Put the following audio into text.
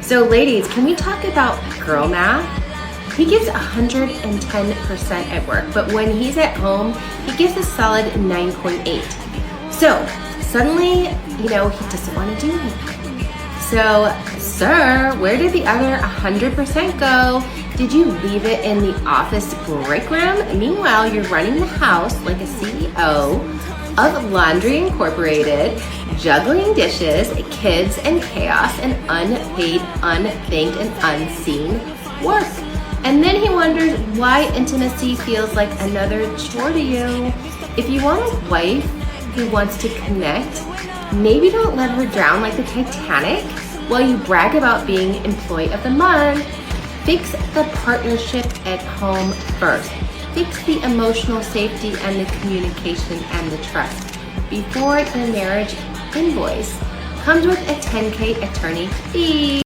So ladies, can we talk about girl math? He gives 110% at work, but when he's at home, he gives a solid 9.8. So suddenly, he doesn't want to do anything. So, sir, where did the other 100% go? Did you leave it in the office break room? Meanwhile, you're running the house like a CEO of Laundry Incorporated, juggling dishes, kids, and chaos, and unpaid, unthanked, and unseen work. And then he wonders why intimacy feels like another chore to you. If you want a wife who wants to connect, maybe don't let her drown like the Titanic while you brag about being Employee of the Month. Fix the partnership at home first. Fix the emotional safety and the communication and the trust before the marriage invoice comes with a $10K attorney fee.